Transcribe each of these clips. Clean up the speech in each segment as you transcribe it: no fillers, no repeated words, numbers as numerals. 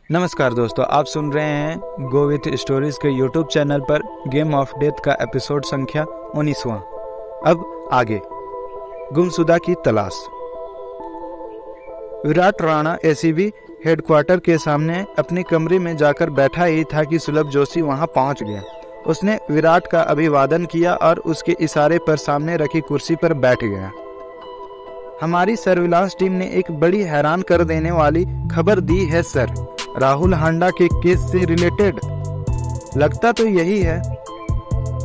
नमस्कार दोस्तों, आप सुन रहे हैं गो विथ स्टोरीज के यूट्यूब चैनल पर गेम ऑफ डेथ का एपिसोड संख्या 19वां। अब आगे, गुमशुदा की तलाश। विराट राणा एसीबी हेडक्वार्टर के सामने अपने कमरे में जाकर बैठा ही था कि सुलभ जोशी वहां पहुंच गया। उसने विराट का अभिवादन किया और उसके इशारे पर सामने रखी कुर्सी पर बैठ गया। हमारी सर्विलांस टीम ने एक बड़ी हैरान कर देने वाली खबर दी है सर, राहुल हांडा के केस से रिलेटेड। लगता तो यही है।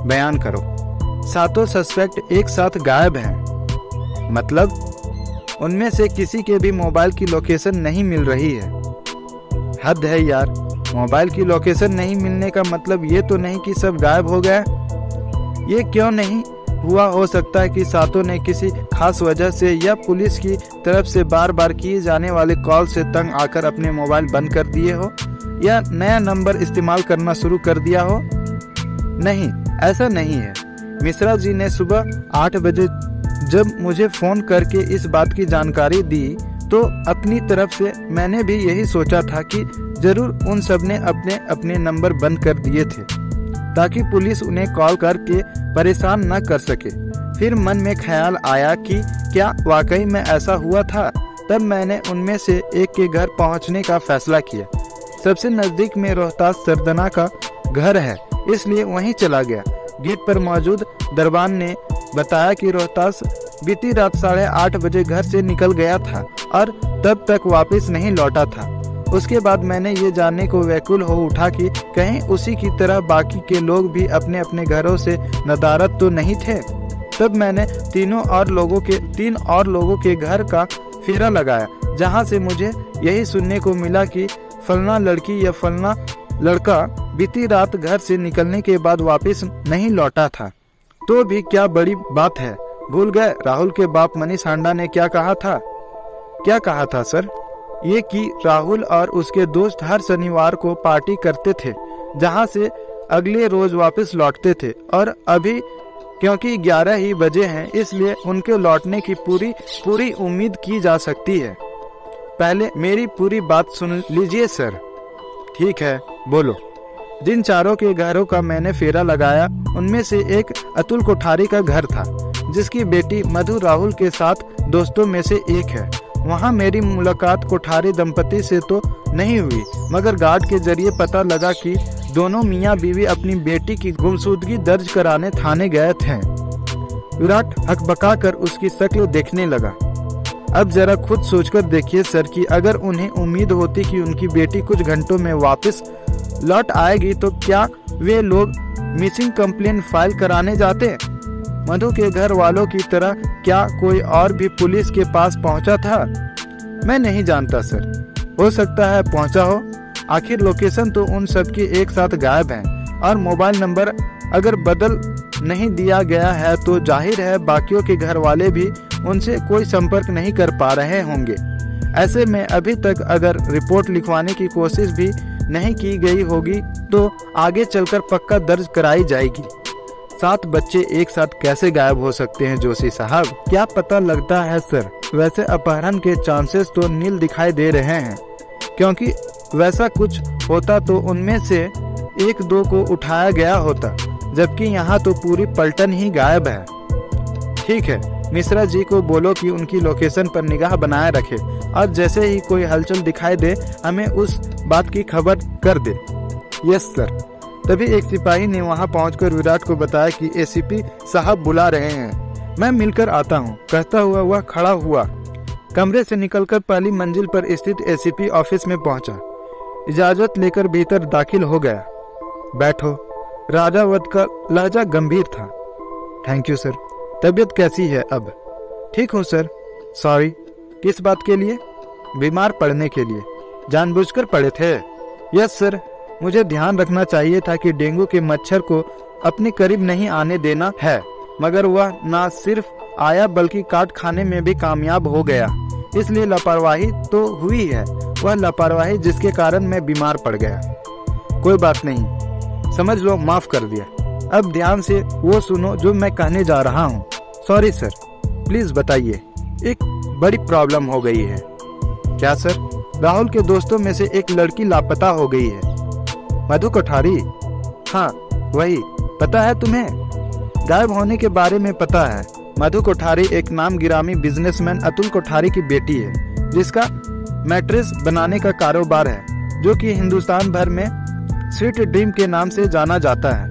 बयान करो। सातों सस्पेक्ट एक साथ गायब हैं। मतलब उनमें से किसी के भी मोबाइल की लोकेशन नहीं मिल रही है। हद है यार, मोबाइल की लोकेशन नहीं मिलने का मतलब ये तो नहीं कि सब गायब हो गए। ये क्यों नहीं हुआ? हो सकता है कि सातों ने किसी खास वजह से या पुलिस की तरफ से बार बार किए जाने वाले कॉल से तंग आकर अपने मोबाइल बंद कर दिए हो या नया नंबर इस्तेमाल करना शुरू कर दिया हो। नहीं, ऐसा नहीं है। मिश्रा जी ने सुबह 8 बजे जब मुझे फ़ोन करके इस बात की जानकारी दी तो अपनी तरफ से मैंने भी यही सोचा था कि ज़रूर उन सब ने अपने अपने नंबर बंद कर दिए थे ताकि पुलिस उन्हें कॉल करके परेशान न कर सके। फिर मन में ख्याल आया कि क्या वाकई में ऐसा हुआ था। तब मैंने उनमें से एक के घर पहुंचने का फैसला किया। सबसे नज़दीक में रोहतास सरदना का घर है, इसलिए वहीं चला गया। गेट पर मौजूद दरबान ने बताया कि रोहतास बीती रात 8:30 बजे घर से निकल गया था और तब तक वापस नहीं लौटा था। उसके बाद मैंने ये जानने को व्याकुल हो उठा कि कहीं उसी की तरह बाकी के लोग भी अपने अपने घरों से नदारद तो नहीं थे। तब मैंने 3 और लोगों के घर का फेरा लगाया, जहां से मुझे यही सुनने को मिला कि फलना लड़की या फलना लड़का बीती रात घर से निकलने के बाद वापस नहीं लौटा था। तो भी क्या बड़ी बात है। भूल गए राहुल के बाप मनीष हांडा ने क्या कहा था? क्या कहा था सर? ये कि राहुल और उसके दोस्त हर शनिवार को पार्टी करते थे, जहां से अगले रोज वापस लौटते थे। और अभी क्योंकि 11 ही बजे हैं, इसलिए उनके लौटने की पूरी उम्मीद की जा सकती है। पहले मेरी पूरी बात सुन लीजिए सर। ठीक है, बोलो। जिन चारों के घरों का मैंने फेरा लगाया उनमें से एक अतुल कोठारी का घर था, जिसकी बेटी मधु राहुल के साथ दोस्तों में से एक है। वहाँ मेरी मुलाकात कोठारी दंपति से तो नहीं हुई, मगर गार्ड के जरिए पता लगा कि दोनों मियाँ बीवी अपनी बेटी की गुमशुदगी दर्ज कराने थाने गए थे। विराट हकबका कर उसकी शक्ल देखने लगा। अब जरा खुद सोचकर देखिए सर कि अगर उन्हें उम्मीद होती कि उनकी बेटी कुछ घंटों में वापस लौट आएगी तो क्या वे लोग मिसिंग कंप्लेंट फाइल कराने जाते? मधु के घर वालों की तरह क्या कोई और भी पुलिस के पास पहुंचा था? मैं नहीं जानता सर। हो सकता है पहुंचा हो। आखिर लोकेशन तो उन सब की एक साथ गायब है और मोबाइल नंबर अगर बदल नहीं दिया गया है तो जाहिर है बाकियों के घर वाले भी उनसे कोई संपर्क नहीं कर पा रहे होंगे। ऐसे में अभी तक अगर रिपोर्ट लिखवाने की कोशिश भी नहीं की गई होगी तो आगे चलकर पक्का दर्ज कराई जाएगी। 7 बच्चे एक साथ कैसे गायब हो सकते हैं जोशी साहब? क्या पता लगता है सर। वैसे अपहरण के चांसेस तो नील दिखाई दे रहे हैं, क्योंकि वैसा कुछ होता तो उनमें से 1-2 को उठाया गया होता, जबकि यहाँ तो पूरी पलटन ही गायब है। ठीक है, मिश्रा जी को बोलो कि उनकी लोकेशन पर निगाह बनाए रखे और जैसे ही कोई हलचल दिखाई दे हमें उस बात की खबर कर दे। Yes sir. तभी एक सिपाही ने वहां पहुंचकर विराट को बताया कि एसीपी साहब बुला रहे हैं, मैं मिलकर आता हूं। कहता हुआ वह खड़ा हुआ। कमरे से निकलकर पहली मंजिल पर स्थित एसीपी ऑफिस में पहुंचा। इजाजत लेकर भीतर दाखिल हो गया। बैठो। राजावत का लहजा गंभीर था। Thank you sir. तबीयत कैसी है अब? ठीक हूँ सर। सॉरी। किस बात के लिए? बीमार पड़ने के लिए। जानबूझकर पड़े थे? Yes sir. मुझे ध्यान रखना चाहिए था कि डेंगू के मच्छर को अपने करीब नहीं आने देना है, मगर वह न सिर्फ आया बल्कि काट खाने में भी कामयाब हो गया। इसलिए लापरवाही तो हुई है, वह लापरवाही जिसके कारण मैं बीमार पड़ गया। कोई बात नहीं, समझ लो माफ कर दिया। अब ध्यान से वो सुनो जो मैं कहने जा रहा हूँ। Sorry sir. प्लीज बताइए। एक बड़ी प्रॉब्लम हो गई है। क्या सर? राहुल के दोस्तों में से एक लड़की लापता हो गई है। मधु कोठारी? हाँ वही। पता है तुम्हें? गायब होने के बारे में पता है। मधु कोठारी एक नाम गिरामी बिजनेसमैन अतुल कोठारी की बेटी है, जिसका मैट्रेस बनाने का कारोबार है, जो कि हिंदुस्तान भर में स्वीट ड्रीम के नाम से जाना जाता है।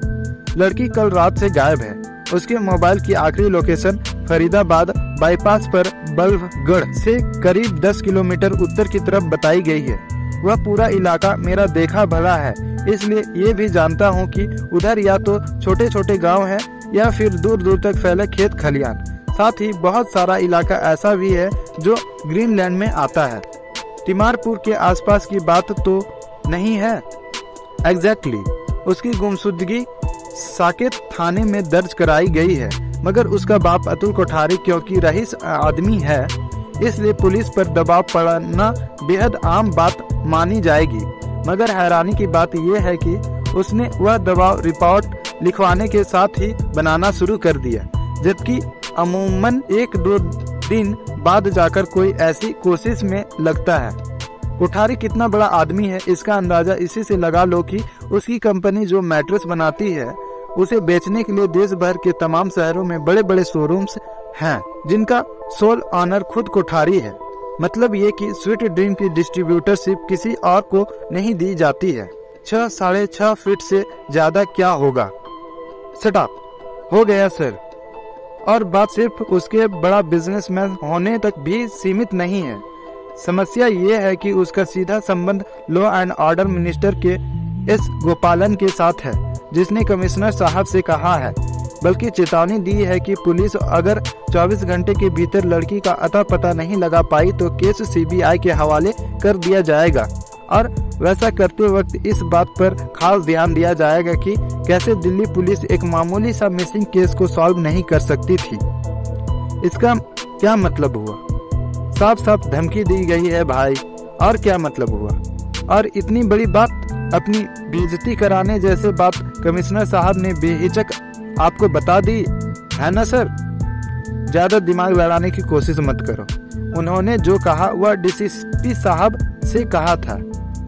लड़की कल रात से गायब है। उसके मोबाइल की आखिरी लोकेशन फरीदाबाद बाईपास पर बल्लभगढ़ से करीब 10 किलोमीटर उत्तर की तरफ बताई गई है। वह पूरा इलाका मेरा देखा भला है, इसलिए ये भी जानता हूँ कि उधर या तो छोटे छोटे गांव हैं या फिर दूर दूर तक फैले खेत खलियान। साथ ही बहुत सारा इलाका ऐसा भी है जो ग्रीनलैंड में आता है। तिमारपुर के आसपास की बात तो नहीं है? एग्जैक्टली। उसकी गुमशुदगी साकेत थाने में दर्ज कराई गई है, मगर उसका बाप अतुल कोठारी क्योंकि रईस आदमी है, इसलिए पुलिस पर दबाव पड़ना बेहद आम बात मानी जाएगी। मगर हैरानी की बात यह है कि उसने वह दबाव रिपोर्ट लिखवाने के साथ ही बनाना शुरू कर दिया, जबकि अमूमन 1-2 दिन बाद जाकर कोई ऐसी कोशिश में लगता है। कोठारी कितना बड़ा आदमी है, इसका अंदाजा इसी से लगा लो कि उसकी कंपनी जो मैट्रेस बनाती है, उसे बेचने के लिए देश भर के तमाम शहरों में बड़े बड़े शोरूम्स हैं, जिनका सोल ऑनर खुद कोठारी है। मतलब ये कि स्वीट ड्रीम की डिस्ट्रीब्यूटरशिप किसी और को नहीं दी जाती है। 6-6.5 फीट से ज्यादा क्या होगा? स्टॉप हो गया सर। और बात सिर्फ उसके बड़ा बिजनेसमैन होने तक भी सीमित नहीं है। समस्या ये है कि उसका सीधा संबंध लॉ एंड ऑर्डर मिनिस्टर के एस गोपालन के साथ है, जिसने कमिश्नर साहब से कहा है, बल्कि चेतावनी दी है कि पुलिस अगर 24 घंटे के भीतर लड़की का अता पता नहीं लगा पाई तो केस सीबीआई के हवाले कर दिया जाएगा। और वैसा करते वक्त इस बात पर खास ध्यान दिया जाएगा कि कैसे दिल्ली पुलिस एक मामूली सा मिसिंग केस को सॉल्व नहीं कर सकती थी। इसका क्या मतलब हुआ? साफ साफ धमकी दी गई है भाई। और क्या मतलब हुआ? और इतनी बड़ी बात, अपनी बेइज्जती कराने जैसे बात कमिश्नर साहब ने बेहिचक आपको बता दी है ना सर? ज्यादा दिमाग लड़ाने की कोशिश मत करो। उन्होंने जो कहा वह डीसीपी साहब से कहा था,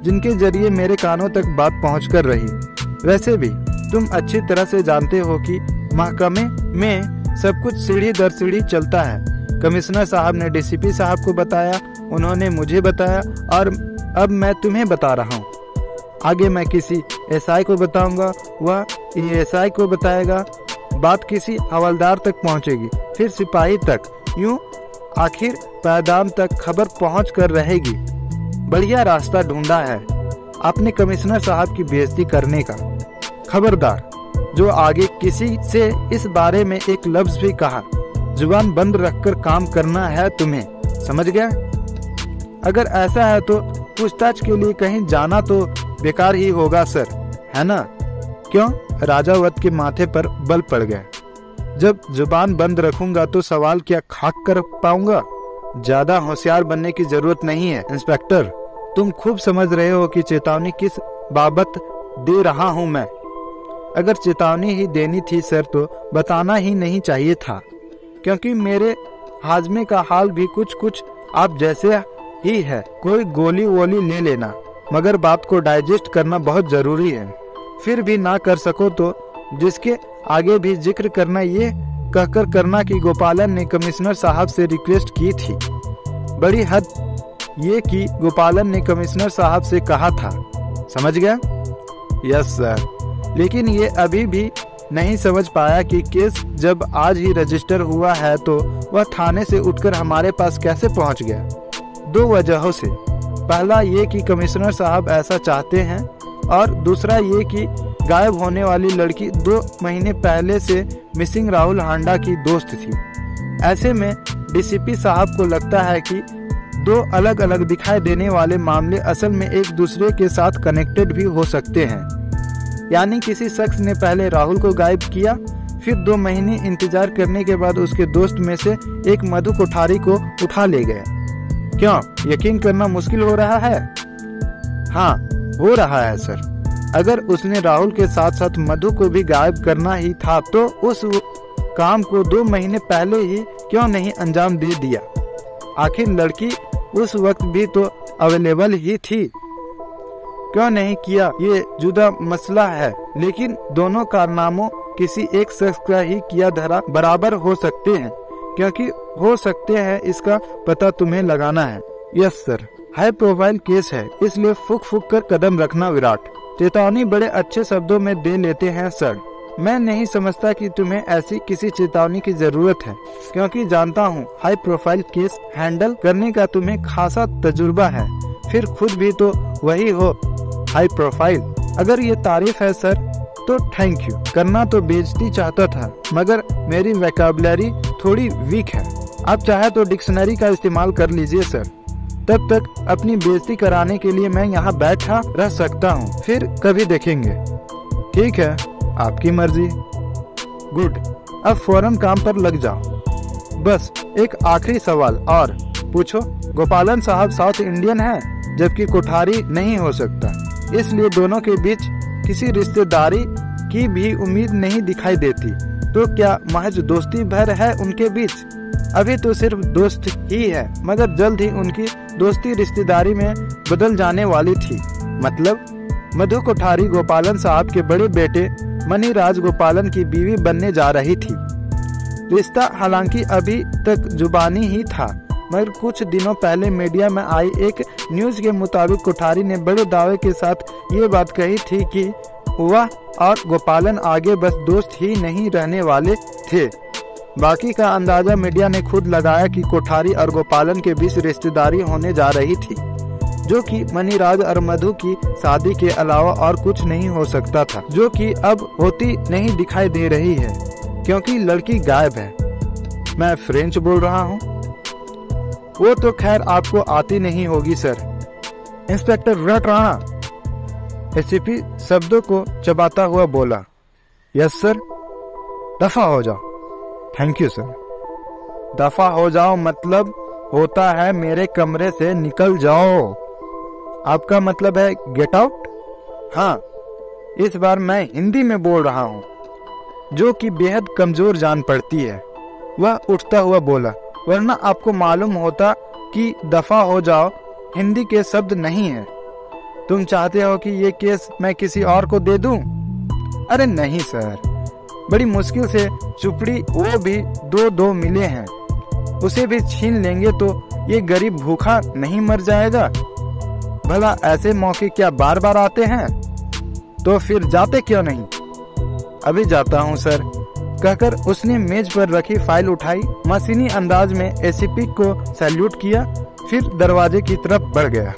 जिनके जरिए मेरे कानों तक बात पहुँच कर रही। वैसे भी तुम अच्छी तरह से जानते हो कि महकमे में सब कुछ सीढ़ी दर सीढ़ी चलता है। कमिश्नर साहब ने डीसीपी साहब को बताया, उन्होंने मुझे बताया, और अब मैं तुम्हें बता रहा हूँ। आगे मैं किसी एसआई को बताऊंगा, वह एएसआई को बताएगा, बात किसी हवलदार तक पहुंचेगी, फिर सिपाही तक, यूं आखिर पैदान तक खबर पहुंच कर रहेगी। बढ़िया रास्ता ढूंढा है आपने कमिश्नर साहब की बेइज्जती करने का। खबरदार, जो आगे किसी से इस बारे में एक लफ्ज भी कहा, जुबान बंद रखकर काम करना है तुम्हें, समझ गया? अगर ऐसा है तो पूछताछ के लिए कहीं जाना तो बेकार ही होगा सर, है ना? क्यों? राजावत के माथे पर बल पड़ गया। जब जुबान बंद रखूंगा तो सवाल क्या खाक कर पाऊंगा? ज्यादा होशियार बनने की जरूरत नहीं है इंस्पेक्टर। तुम खूब समझ रहे हो कि चेतावनी किस बाबत दे रहा हूं मैं। अगर चेतावनी ही देनी थी सर तो बताना ही नहीं चाहिए था, क्योंकि मेरे हाजमे का हाल भी कुछ आप जैसे ही है। कोई गोली वोली ले लेना, मगर बात को डाइजेस्ट करना बहुत जरूरी है। फिर भी ना कर सको तो जिसके आगे भी जिक्र करना ये कहकर करना कि गोपालन ने कमिश्नर साहब से रिक्वेस्ट की थी। बड़ी हद ये कि गोपालन ने कमिश्नर साहब से कहा था, समझ गया? Yes sir. लेकिन ये अभी भी नहीं समझ पाया कि केस जब आज ही रजिस्टर हुआ है तो वह थाने से उठकर हमारे पास कैसे पहुंच गया? 2 वजहों से। पहला ये कि कमिश्नर साहब ऐसा चाहते हैं, और दूसरा ये कि गायब होने वाली लड़की 2 महीने पहले से मिसिंग राहुल हांडा की दोस्त थी। ऐसे में डीसीपी साहब को लगता है कि 2 अलग अलग दिखाई देने वाले मामले असल में एक दूसरे के साथ कनेक्टेड भी हो सकते हैं। यानी किसी शख्स ने पहले राहुल को गायब किया, फिर 2 महीने इंतजार करने के बाद उसके दोस्त में से एक मधु कोठारी को उठा ले गया। क्यों, यकीन करना मुश्किल हो रहा है? हाँ, हो रहा है सर। अगर उसने राहुल के साथ साथ मधु को भी गायब करना ही था तो उस काम को 2 महीने पहले ही क्यों नहीं अंजाम दे दिया? आखिर लड़की उस वक्त भी तो अवेलेबल ही थी। क्यों नहीं किया ये जुदा मसला है, लेकिन दोनों कारनामों किसी एक शख्स का ही किया धरा बराबर हो सकते हैं, क्योंकि हो सकते हैं इसका पता तुम्हें लगाना है। Yes sir, high profile case है, इसलिए फुक फुक कर कदम रखना विराट। चेतावनी बड़े अच्छे शब्दों में दे लेते हैं सर। मैं नहीं समझता कि तुम्हें ऐसी किसी चेतावनी की जरूरत है, क्योंकि जानता हूँ हाई प्रोफाइल केस हैंडल करने का तुम्हें खासा तजुर्बा है, फिर खुद भी तो वही हो हाई प्रोफाइल। अगर ये तारीफ है सर तो थैंक यू। करना तो बेइज्जती चाहता था, मगर मेरी वोकैबुलरी थोड़ी वीक है। आप चाहे तो डिक्शनरी का इस्तेमाल कर लीजिए सर। तब तक अपनी बेइज्जती कराने के लिए मैं यहाँ बैठा रह सकता हूँ, फिर कभी देखेंगे। ठीक है, आपकी मर्जी। गुड, अब फौरन काम पर लग जाओ। बस एक आखिरी सवाल और पूछो। गोपालन साहब साउथ इंडियन है, जबकि कोठारी नहीं हो सकता, इसलिए दोनों के बीच किसी रिश्तेदारी की भी उम्मीद नहीं दिखाई देती। तो क्या महज दोस्ती भर है उनके बीच? अभी तो सिर्फ दोस्त ही है, मगर जल्द ही उनकी दोस्ती रिश्तेदारी में बदल जाने वाली थी। मतलब मधु कोठारी गोपालन साहब के बड़े बेटे मणिराज गोपालन की बीवी बनने जा रही थी। रिश्ता हालांकि अभी तक जुबानी ही था, मगर कुछ दिनों पहले मीडिया में आई एक न्यूज के मुताबिक कोठारी ने बड़े दावे के साथ ये बात कही थी कि वह और गोपालन आगे बस दोस्त ही नहीं रहने वाले थे। बाकी का अंदाजा मीडिया ने खुद लगाया कि कोठारी और गोपालन के बीच रिश्तेदारी होने जा रही थी, जो कि मणिराज और मधु की शादी के अलावा और कुछ नहीं हो सकता था, जो कि अब होती नहीं दिखाई दे रही है, क्योंकि लड़की गायब है। मैं फ्रेंच बोल रहा हूँ। वो तो खैर आपको आती नहीं होगी sir. Inspector Virat Rana, ACP शब्दों को चबाता हुआ बोला। Yes sir. दफा हो जाओ। Thank you sir. दफा हो जाओ मतलब होता है मेरे कमरे से निकल जाओ। आपका मतलब है गेट आउट? हाँ, इस बार मैं हिंदी में बोल रहा हूँ, जो कि बेहद कमजोर जान पड़ती है। वह उठता हुआ बोला, वरना आपको मालूम होता कि दफा हो जाओ हिंदी के शब्द नहीं है। तुम चाहते हो कि ये केस मैं किसी और को दे दूं? अरे नहीं सर, बड़ी मुश्किल से चुपड़ी वो भी 2-2 मिले हैं, उसे भी छीन लेंगे तो ये गरीब भूखा नहीं मर जाएगा? भला ऐसे मौके क्या बार बार आते हैं? तो फिर जाते क्यों नहीं? अभी जाता हूँ सर, कहकर उसने मेज पर रखी फाइल उठाई, मशीनी अंदाज में एसीपी को सैल्यूट किया, फिर दरवाजे की तरफ बढ़ गया।